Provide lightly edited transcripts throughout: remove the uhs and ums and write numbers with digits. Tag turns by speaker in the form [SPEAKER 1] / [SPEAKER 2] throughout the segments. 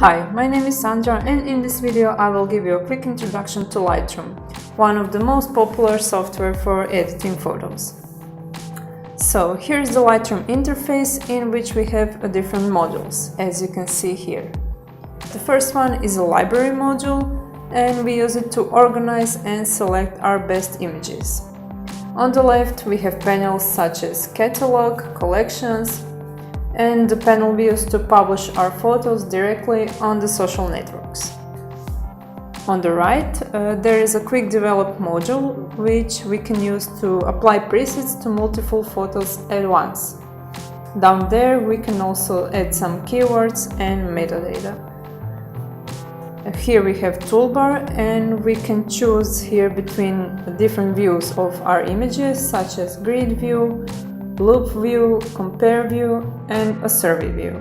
[SPEAKER 1] Hi, my name is Sandra, and in this video I will give you a quick introduction to Lightroom, one of the most popular software for editing photos. So here's the Lightroom interface, in which we have different modules, as you can see here. The first one is a library module, and we use it to organize and select our best images. On the left we have panels such as catalog, collections, and the panel we use to publish our photos directly on the social networks. On the right, there is a quick develop module, which we can use to apply presets to multiple photos at once. Down there we can also add some keywords and metadata. Here we have toolbar, and we can choose here between different views of our images, such as grid view, loop view, compare view, and a survey view.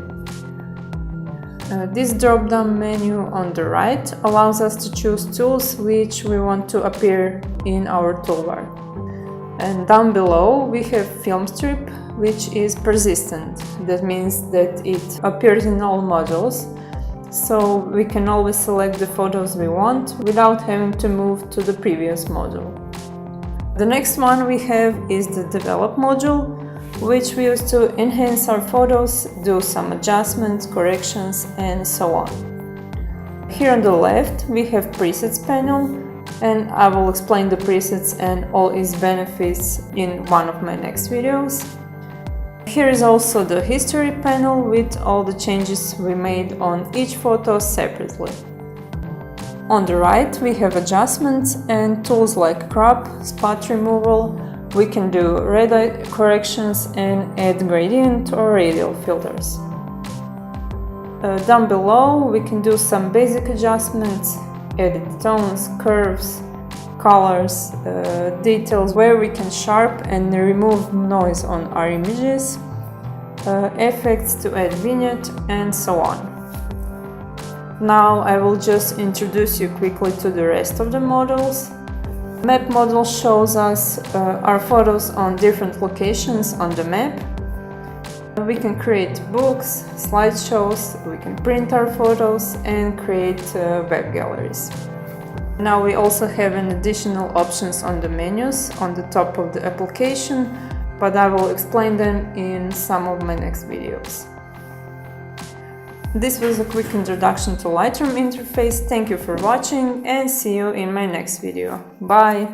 [SPEAKER 1] This drop-down menu on the right allows us to choose tools which we want to appear in our toolbar. And down below we have film strip, which is persistent. That means that it appears in all modules, so we can always select the photos we want without having to move to the previous module. The next one we have is the develop module, which we use to enhance our photos, do some adjustments, corrections, and so on. Here on the left we have presets panel, and I will explain the presets and all its benefits in one of my next videos. Here is also the history panel with all the changes we made on each photo separately. On the right we have adjustments and tools like crop, spot removal. We can do red eye corrections and add gradient or radial filters. Down below we can do some basic adjustments, edit tones, curves, colors, details where we can sharpen and remove noise on our images, effects to add vignette, and so on. Now I will just introduce you quickly to the rest of the models. Map module shows us our photos on different locations on the map. We can create books, slideshows, we can print our photos and create web galleries. Now we also have an additional options on the menus on the top of the application, but I will explain them in some of my next videos. This was a quick introduction to Lightroom interface. Thank you for watching, and see you in my next video. Bye!